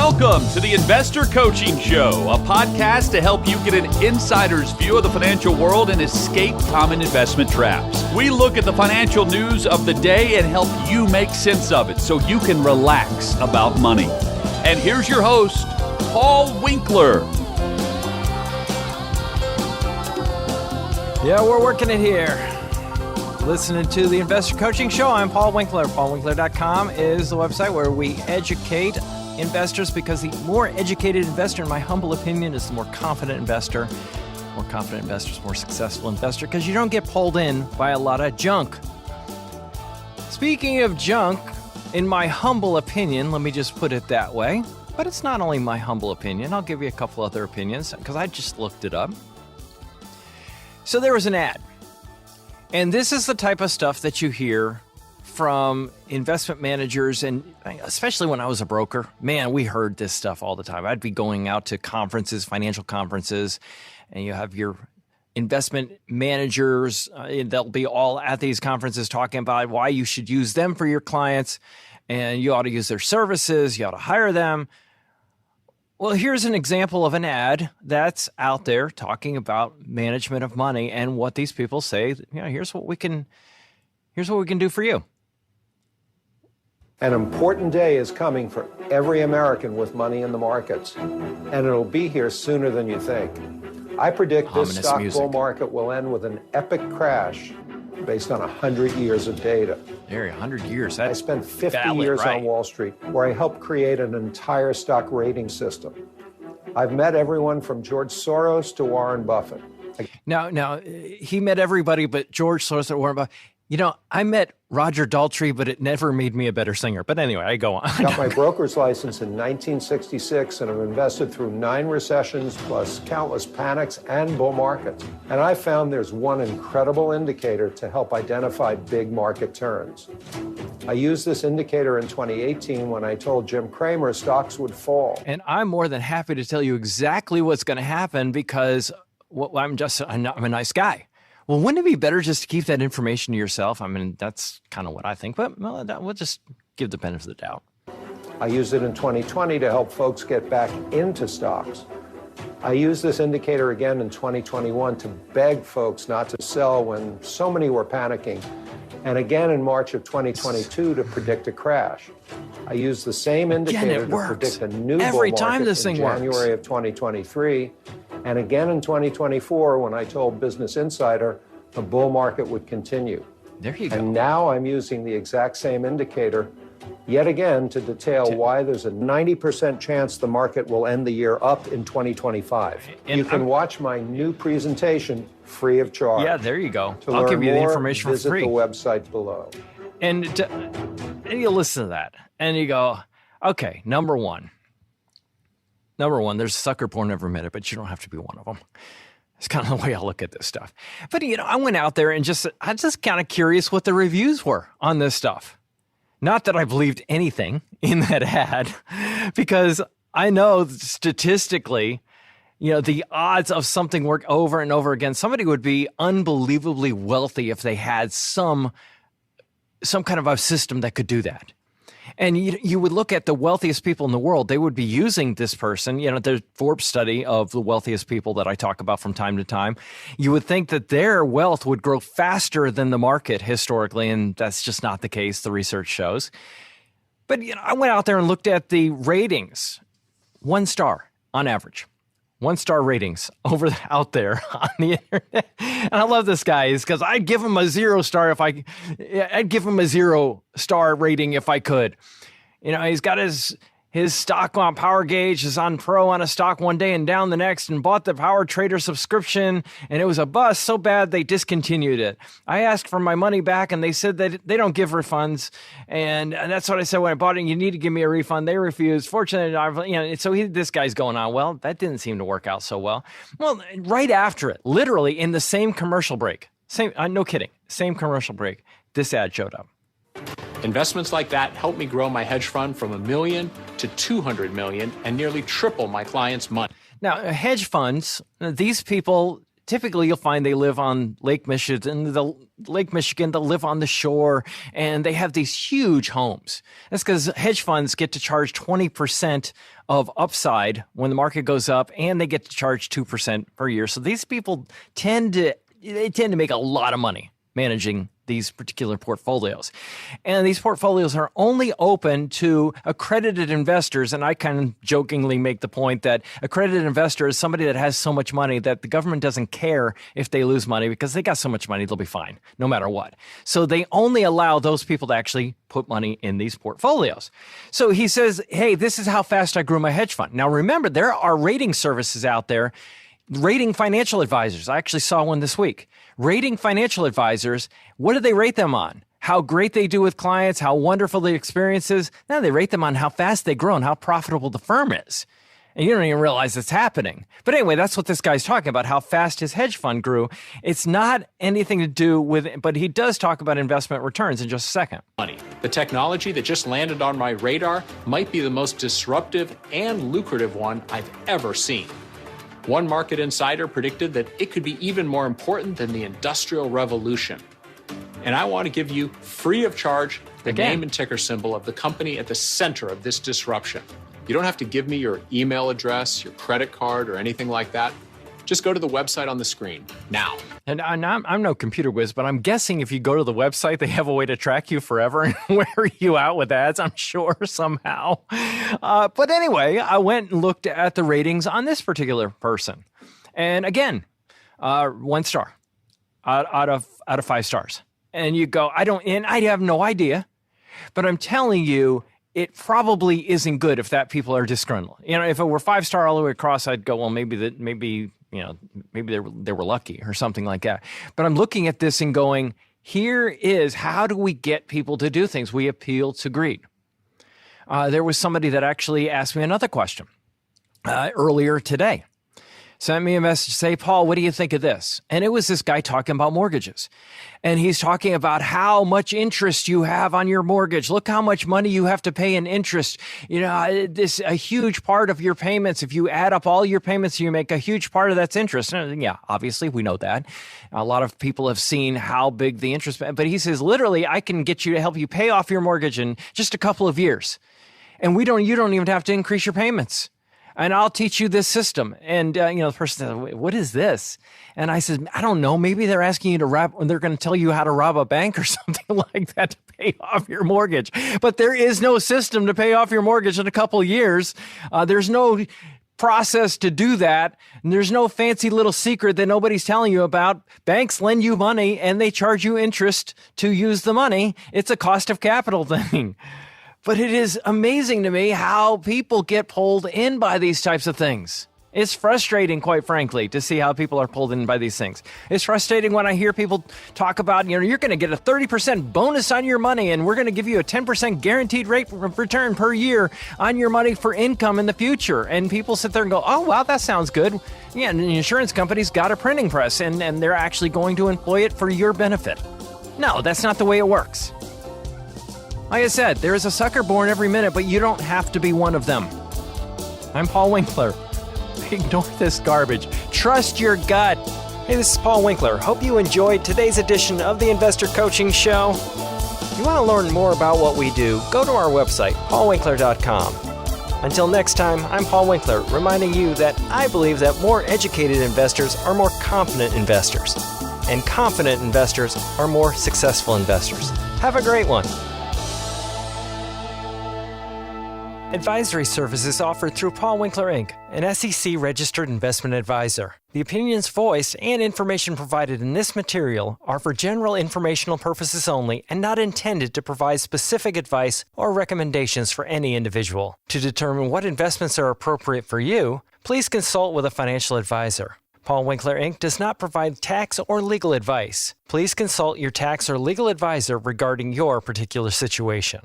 Welcome to the Investor Coaching Show, a podcast to help you get an insider's view of the financial world and escape common investment traps. We look at the financial news of the day and help you make sense of it so you can relax about money. And here's your host, Paul Winkler. Yeah, we're working it here. Listening to the Investor Coaching Show. I'm Paul Winkler. PaulWinkler.com is the website where we educate investors, because the more educated investor, in my humble opinion, is the more confident investor. More confident investor is more successful investor, because you don't get pulled in by a lot of junk. Speaking of junk, in my humble opinion, let me just put it that way, but it's not only my humble opinion. I'll give you a couple other opinions because I just looked it up. So there was an ad. And this is the type of stuff that you hear from investment managers, and especially when I was a broker, man, we heard this stuff all the time. I'd be going out to conferences, financial conferences, and you have your investment managers. They'll be all at these conferences talking about why you should use them for your clients, and you ought to use their services, you ought to hire them. Well, here's an example of an ad that's out there talking about management of money and what these people say. Here's what we can do for you. An important day is coming for every American with money in the markets, and it'll be here sooner than you think. I predict this stock bull market will end with an epic crash based on 100 years of data. There, 100 years. I spent 50 years on Wall Street, where I helped create an entire stock rating system. I've met everyone from George Soros to Warren Buffett. Now, he met everybody but George Soros and Warren Buffett. I met Roger Daltrey, but it never made me a better singer. But anyway, I go on. I got my broker's license in 1966 and have invested through 9 recessions plus countless panics and bull markets. And I found there's one incredible indicator to help identify big market turns. I used this indicator in 2018 when I told Jim Cramer stocks would fall. And I'm more than happy to tell you exactly what's going to happen, because I'm a nice guy. Well, wouldn't it be better just to keep that information to yourself? I mean, that's kind of what I think, but we'll just give the benefit of the doubt. I used it in 2020 to help folks get back into stocks. I used this indicator again in 2021 to beg folks not to sell when so many were panicking, and again in March of 2022 to predict a crash. I used the same indicator to predict a new bull market in January of 2023, and again in 2024 when I told Business Insider the bull market would continue. There you go. And now I'm using the exact same indicator yet again to detail why there's a 90% chance the market will end the year up in 2025. And you can watch my new presentation free of charge. Yeah, there you go. I'll give you the information for free. Visit the website below. And you listen to that and you go, okay, number one, there's sucker porn, never met it, but you don't have to be one of them. It's kind of the way I look at this stuff. But, I went out there and I'm just kind of curious what the reviews were on this stuff. Not that I believed anything in that ad, because I know statistically, the odds of something work over and over again. Somebody would be unbelievably wealthy if they had some kind of a system that could do that. And you would look at the wealthiest people in the world, they would be using this person. The Forbes study of the wealthiest people that I talk about from time to time. You would think that their wealth would grow faster than the market historically, and that's just not the case, the research shows. But I went out there and looked at the ratings. 1 star on average. 1-star ratings out there on the internet. And I love this guy because I'd give him a 0-star I'd give him a 0-star rating if I could. He's got his stock on Power Gauge is on Pro on a stock one day and down the next, and bought the Power Trader subscription, and it was a bust so bad they discontinued it. I asked for my money back, and they said that they don't give refunds, and that's what I said when I bought it. You need to give me a refund. They refused. Fortunately, so this guy's going on. Well, that didn't seem to work out so well. Well, right after it, literally in the same commercial break, no kidding, same commercial break, this ad showed up. Investments like that helped me grow my hedge fund from $1 million to $200 million and nearly triple my clients' money. Now, hedge funds, these people typically you'll find they live on Lake Michigan, they'll live on the shore, and they have these huge homes. That's because hedge funds get to charge 20% of upside when the market goes up, and they get to charge 2% per year. So these people tend to make a lot of money managing these particular portfolios. And these portfolios are only open to accredited investors. And I kind of jokingly make the point that accredited investor is somebody that has so much money that the government doesn't care if they lose money because they got so much money, they'll be fine no matter what. So they only allow those people to actually put money in these portfolios. So he says, hey, this is how fast I grew my hedge fund. Now, remember, there are rating services out there, rating financial advisors. I actually saw one this week. Rating financial advisors, what do they rate them on? How great they do with clients, how wonderful the experience is. Now they rate them on how fast they grow and how profitable the firm is. And you don't even realize it's happening. But anyway, that's what this guy's talking about, how fast his hedge fund grew. It's not anything to do with, but he does talk about investment returns in just a second. The technology that just landed on my radar might be the most disruptive and lucrative one I've ever seen. One market insider predicted that it could be even more important than the Industrial Revolution. And I want to give you, free of charge, the name and ticker symbol of the company at the center of this disruption. You don't have to give me your email address, your credit card, or anything like that. Just go to the website on the screen now. And I'm no computer whiz, but I'm guessing if you go to the website, they have a way to track you forever and wear you out with ads, I'm sure, somehow. But anyway, I went and looked at the ratings on this particular person. And again, 1 star out of 5 stars. And you go, I have no idea, but I'm telling you, it probably isn't good if that people are disgruntled. You know, if it were 5-star all the way across, I'd go, well, maybe they were lucky or something like that. But I'm looking at this and going, here is how do we get people to do things? We appeal to greed. There was somebody that actually asked me another question earlier today. Sent me a message, say, Paul, what do you think of this? And it was this guy talking about mortgages. And he's talking about how much interest you have on your mortgage. Look how much money you have to pay in interest. You know, this a huge part of your payments. If you add up all your payments, you make a huge part of that's interest. And yeah, obviously we know that. A lot of people have seen how big the interest, but he says, literally, I can get you to help you pay off your mortgage in just a couple of years. And you don't even have to increase your payments. And I'll teach you this system. And, the person said, what is this? And I said, I don't know. Maybe they're asking you they're going to tell you how to rob a bank or something like that to pay off your mortgage. But there is no system to pay off your mortgage in a couple of years. There's no process to do that. And there's no fancy little secret that nobody's telling you about. Banks lend you money and they charge you interest to use the money. It's a cost of capital thing. But it is amazing to me how people get pulled in by these types of things. It's frustrating, quite frankly, to see how people are pulled in by these things. It's frustrating when I hear people talk about, you're going to get a 30% bonus on your money, and we're going to give you a 10% guaranteed rate of return per year on your money for income in the future. And people sit there and go, oh, wow, that sounds good. Yeah, and the insurance company's got a printing press, and they're actually going to employ it for your benefit. No, that's not the way it works. Like I said, there is a sucker born every minute, but you don't have to be one of them. I'm Paul Winkler. Ignore this garbage. Trust your gut. Hey, this is Paul Winkler. Hope you enjoyed today's edition of the Investor Coaching Show. If you want to learn more about what we do, go to our website, paulwinkler.com. Until next time, I'm Paul Winkler, reminding you that I believe that more educated investors are more confident investors, and confident investors are more successful investors. Have a great one. Advisory services offered through Paul Winkler, Inc., an SEC-registered investment advisor. The opinions voiced and information provided in this material are for general informational purposes only and not intended to provide specific advice or recommendations for any individual. To determine what investments are appropriate for you, please consult with a financial advisor. Paul Winkler, Inc. does not provide tax or legal advice. Please consult your tax or legal advisor regarding your particular situation.